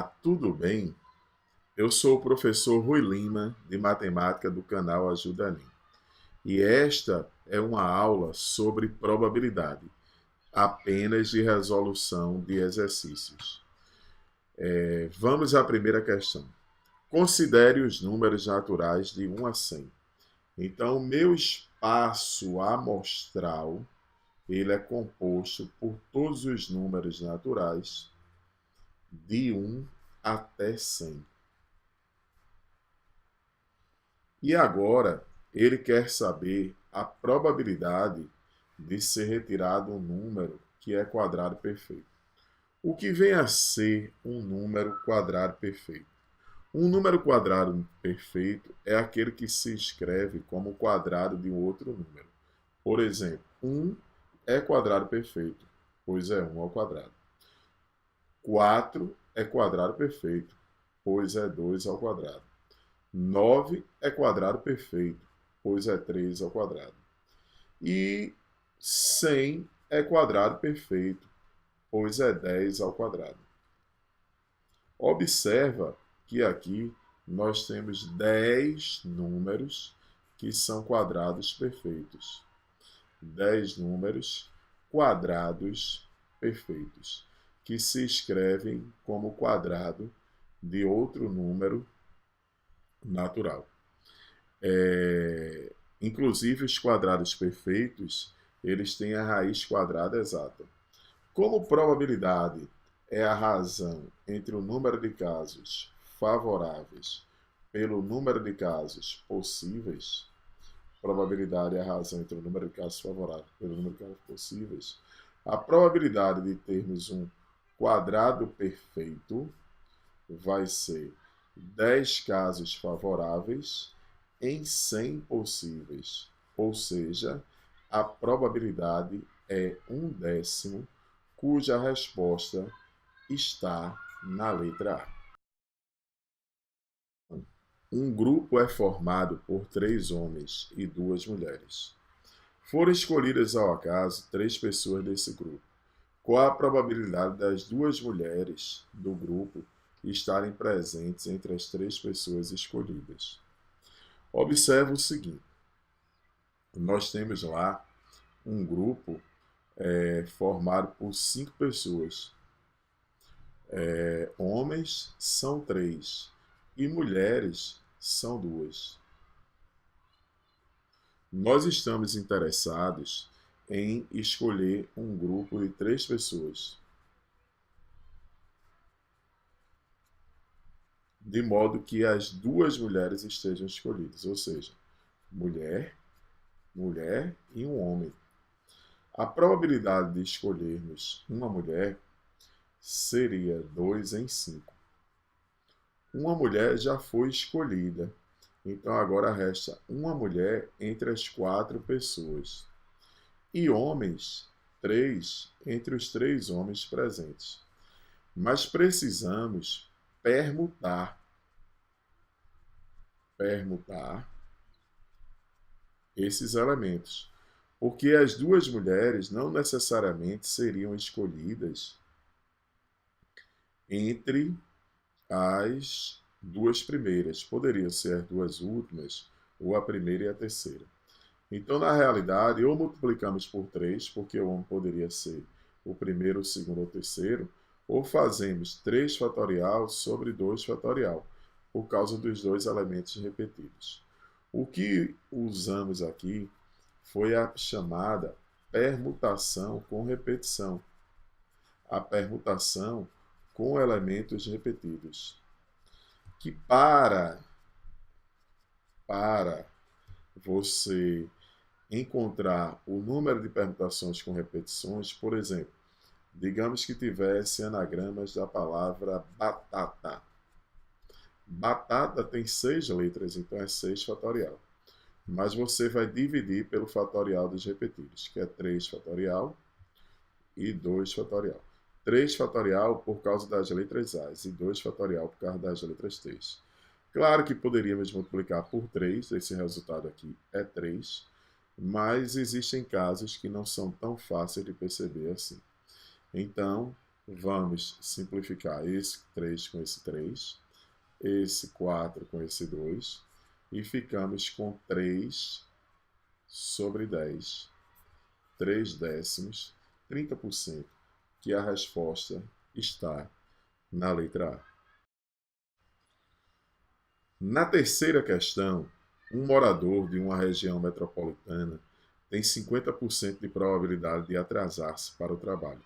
Olá, tudo bem? Eu sou o professor Rui Lima, de matemática do canal Ajuda Anim. E esta é uma aula sobre probabilidade, apenas de resolução de exercícios. Vamos à primeira questão. Considere os números naturais de 1 a 100. Então, o meu espaço amostral ele é composto por todos os números naturais de 1 até 100. E agora ele quer saber a probabilidade de ser retirado um número que é quadrado perfeito. O que vem a ser um número quadrado perfeito? Um número quadrado perfeito é aquele que se escreve como o quadrado de um outro número. Por exemplo, 1 é quadrado perfeito, pois é 1 ao quadrado. 4 é quadrado perfeito, pois é 2 ao quadrado. 9 é quadrado perfeito, pois é 3 ao quadrado. E 100 é quadrado perfeito, pois é 10 ao quadrado. Observa que aqui nós temos 10 números que são quadrados perfeitos. 10 números quadrados perfeitos, que se escrevem como quadrado de outro número natural. Inclusive, os quadrados perfeitos, eles têm a raiz quadrada exata. Como probabilidade é a razão entre o número de casos favoráveis pelo número de casos possíveis, probabilidade é a razão entre o número de casos favoráveis pelo número de casos possíveis, a probabilidade de termos um quadrado perfeito vai ser 10 casos favoráveis em 100 possíveis, ou seja, a probabilidade é 1/10, cuja resposta está na letra A. Um grupo é formado por 3 homens e 2 mulheres. Foram escolhidas ao acaso 3 pessoas desse grupo. Qual a probabilidade das 2 mulheres do grupo estarem presentes entre as 3 pessoas escolhidas? Observe o seguinte: nós temos lá um grupo formado por 5 pessoas. Homens são 3 e mulheres são 2. Nós estamos interessados em escolher um grupo de 3 pessoas, de modo que as 2 mulheres estejam escolhidas, ou seja, mulher, mulher e um homem. A probabilidade de escolhermos uma mulher seria 2 em 5. Uma mulher já foi escolhida, então agora resta uma mulher entre as 4 pessoas. E homens, 3 entre os 3 homens presentes. Mas precisamos permutar esses elementos, porque as 2 mulheres não necessariamente seriam escolhidas entre as 2 primeiras. Poderiam ser as 2 últimas, ou a primeira e a terceira. Então, na realidade, ou multiplicamos por 3, porque o homem poderia ser o primeiro, o segundo ou o terceiro, ou fazemos 3 fatorial sobre 2 fatorial, por causa dos 2 elementos repetidos. O que usamos aqui foi a chamada permutação com repetição. A permutação com elementos repetidos. Que para você encontrar o número de permutações com repetições, por exemplo, digamos que tivesse anagramas da palavra batata. Batata tem 6 letras, então é 6 fatorial. Mas você vai dividir pelo fatorial dos repetidos, que é 3 fatorial e 2 fatorial. 3 fatorial por causa das letras A e 2 fatorial por causa das letras T. Claro que poderíamos multiplicar por 3, esse resultado aqui é 3, mas existem casos que não são tão fáceis de perceber assim. Então, Vamos simplificar esse 3 com esse 3, esse 4 com esse 2, e ficamos com 3 sobre 10, 3 décimos, 30%, que a resposta está na letra A. Na terceira questão, um morador de uma região metropolitana tem 50% de probabilidade de atrasar-se para o trabalho.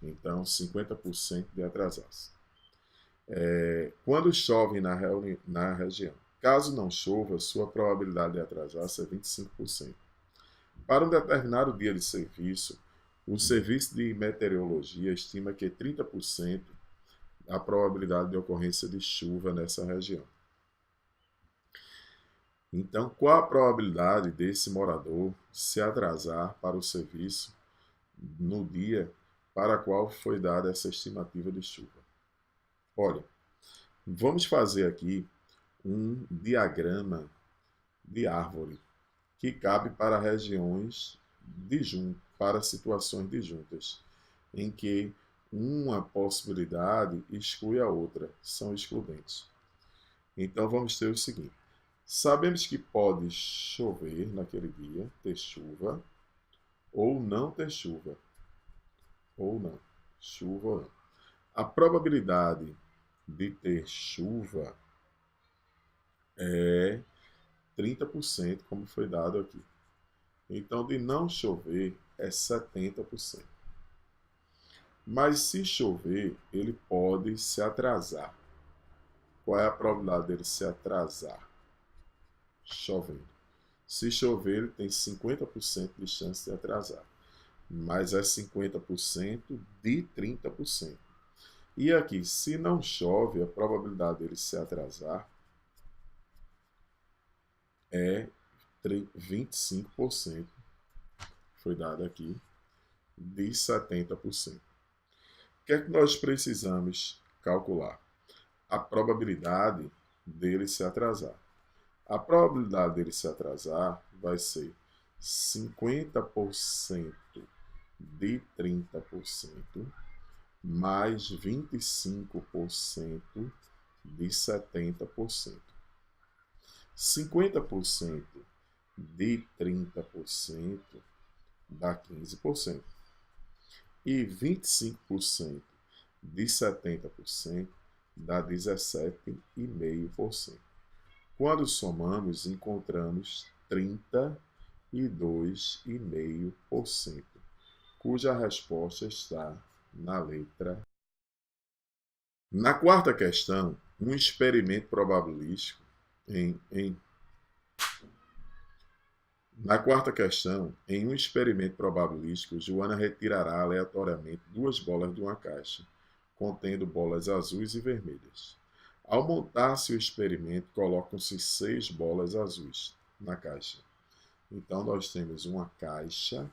Então, 50% de atrasar-se. Quando chove na região. Caso não chova, sua probabilidade de atrasar-se é 25%. Para um determinado dia de serviço, o Serviço de Meteorologia estima que 30% a probabilidade de ocorrência de chuva nessa região. Então, qual a probabilidade desse morador se atrasar para o serviço no dia para qual foi dada essa estimativa de chuva? Olha, vamos fazer aqui um diagrama de árvore que cabe para regiões para situações disjuntas, em que uma possibilidade exclui a outra, são excludentes. Então vamos ter o seguinte: sabemos que pode chover naquele dia, ter chuva, ou não ter chuva, ou não, chuva ou não. A probabilidade de ter chuva é 30%, como foi dado aqui. Então, de não chover é 70%. Mas se chover, ele pode se atrasar. Qual é a probabilidade dele se atrasar? Chovendo. Se chover, ele tem 50% de chance de atrasar. Mas é 50% de 30%. E aqui, se não chove, a probabilidade dele se atrasar é 25%. Foi dado aqui, de 70%. O que é que nós precisamos calcular? A probabilidade dele se atrasar. A probabilidade dele se atrasar vai ser 50% de 30% mais 25% de 70%. 50% de 30% dá 15%. E 25% de 70% dá 17,5%. Quando somamos, encontramos 32,5%, cuja resposta está na letra. Na quarta questão, um experimento probabilístico Na quarta questão, em um experimento probabilístico, Joana retirará aleatoriamente 2 bolas de uma caixa, contendo bolas azuis e vermelhas. Ao montar-se o experimento, colocam-se 6 bolas azuis na caixa. Então, nós temos uma caixa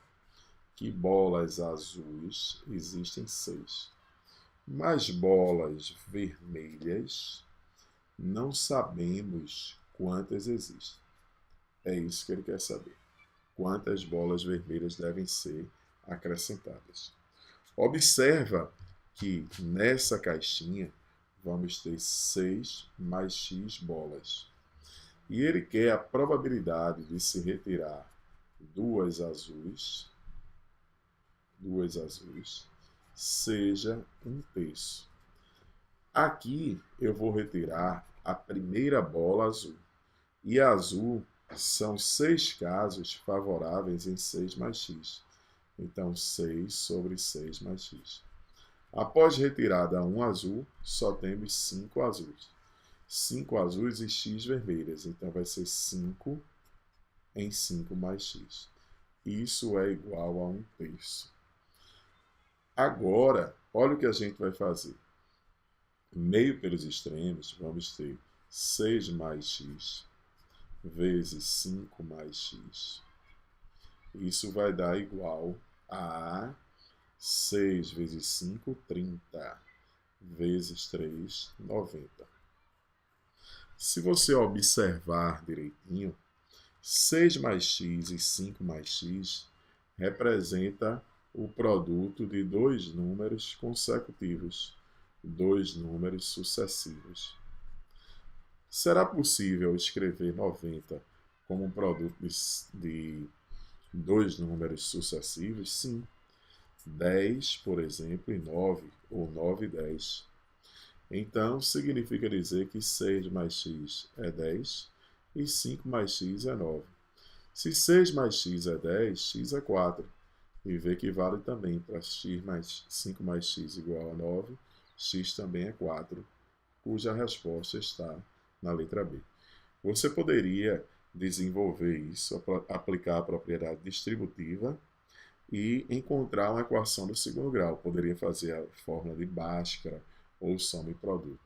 que bolas azuis existem 6. Mas bolas vermelhas, não sabemos quantas existem. É isso que ele quer saber. Quantas bolas vermelhas devem ser acrescentadas. Observa que nessa caixinha vamos ter 6 mais x bolas. E ele quer a probabilidade de se retirar 2 azuis, seja 1/3. Aqui eu vou retirar a primeira bola azul. E azul são 6 casos favoráveis em 6 mais x. Então, 6 sobre 6 mais x. Após retirada 1 azul, só temos 5 azuis. 5 azuis e x vermelhas. Então, vai ser 5 em 5 mais x. Isso é igual a 1/3. Agora, olha o que a gente vai fazer. Meio pelos extremos, vamos ter 6 mais x vezes 5 mais x. Isso vai dar igual a 6 vezes 5, 30, vezes 3, 90. Se você observar direitinho, 6 mais x e 5 mais x representa o produto de dois números consecutivos, dois números sucessivos. Será possível escrever 90 como um produto de dois números sucessivos? Sim. 10, por exemplo, e 9, ou 9 e 10. Então, significa dizer que 6 mais x é 10 e 5 mais x é 9. Se 6 mais x é 10, x é 4. E v que vale também para x mais 5 mais x igual a 9, x também é 4, cuja resposta está na letra B. Você poderia desenvolver isso, aplicar a propriedade distributiva e encontrar uma equação do segundo grau. Poderia fazer a fórmula de Bhaskara ou soma e produto.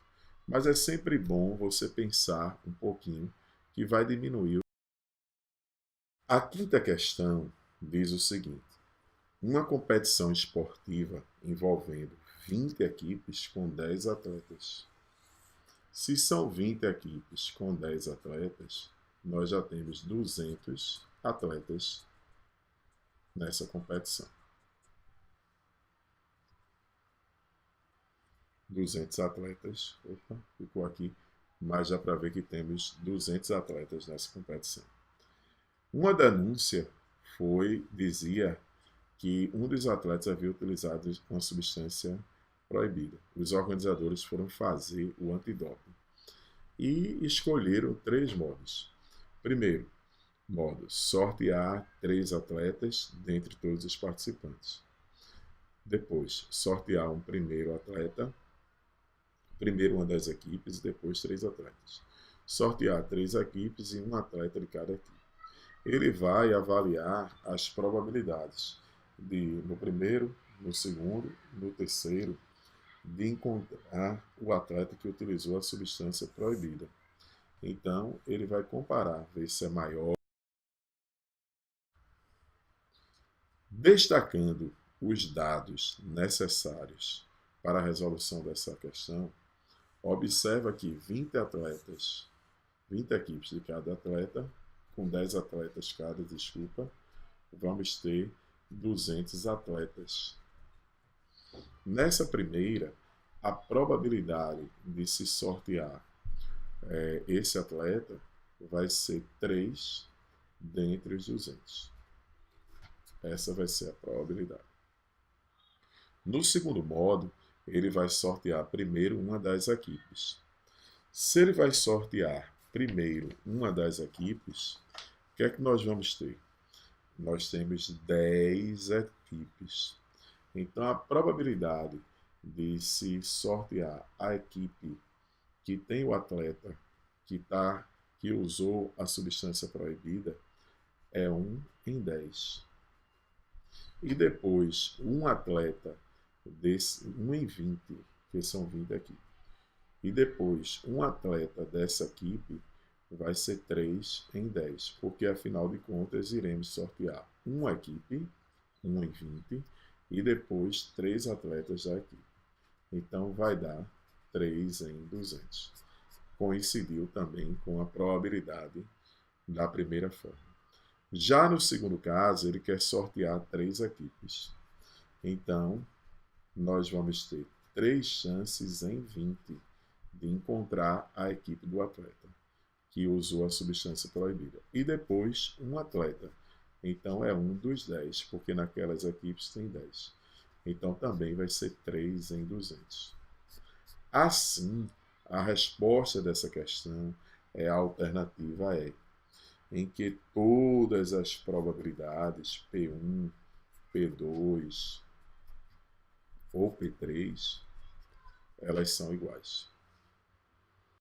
Mas é sempre bom você pensar um pouquinho que vai diminuir. A quinta questão diz o seguinte: uma competição esportiva envolvendo 20 equipes com 10 atletas. Se são 20 equipes com 10 atletas, nós já temos 200 atletas nessa competição. 200 atletas, opa, ficou aqui, mas já para ver que temos 200 atletas nessa competição. Uma denúncia dizia que um dos atletas havia utilizado uma substância proibida. Os organizadores foram fazer o antidoping e escolheram 3 modos. Primeiro, modo sortear 3 atletas dentre todos os participantes. Depois, sortear um primeiro atleta, primeiro uma das equipes e depois 3 atletas. Sortear 3 equipes e um atleta de cada equipe. Ele vai avaliar as probabilidades no primeiro, no segundo, no terceiro, de encontrar o atleta que utilizou a substância proibida. Então, ele vai comparar, ver se é maior. Destacando os dados necessários para a resolução dessa questão, observa que 20 atletas, 20 equipes de cada atleta, com 10 atletas cada, vamos ter 200 atletas. Nessa primeira, a probabilidade de se sortear esse atleta vai ser 3 dentre os 200. Essa vai ser a probabilidade. No segundo modo, ele vai sortear primeiro uma das equipes. Se ele vai sortear primeiro uma das equipes, o que é que nós vamos ter? Nós temos 10 equipes. Então, a probabilidade de se sortear a equipe que tem o atleta que usou a substância proibida é 1 em 10. E depois, um atleta 1 em 20, que são 20 aqui. E depois, um atleta dessa equipe vai ser 3 em 10, porque afinal de contas iremos sortear uma equipe, 1 em 20, e depois 3 atletas da equipe. Então vai dar 3 em 200. Coincidiu também com a probabilidade da primeira forma. Já no segundo caso, ele quer sortear 3 equipes. Então, nós vamos ter 3 chances em 20 de encontrar a equipe do atleta que usou a substância proibida. E depois, um atleta. Então, é 1 dos 10, porque naquelas equipes tem 10. Então, também vai ser 3 em 200. Assim, a resposta dessa questão é a alternativa E, em que todas as probabilidades P1, P2 ou P3, elas são iguais.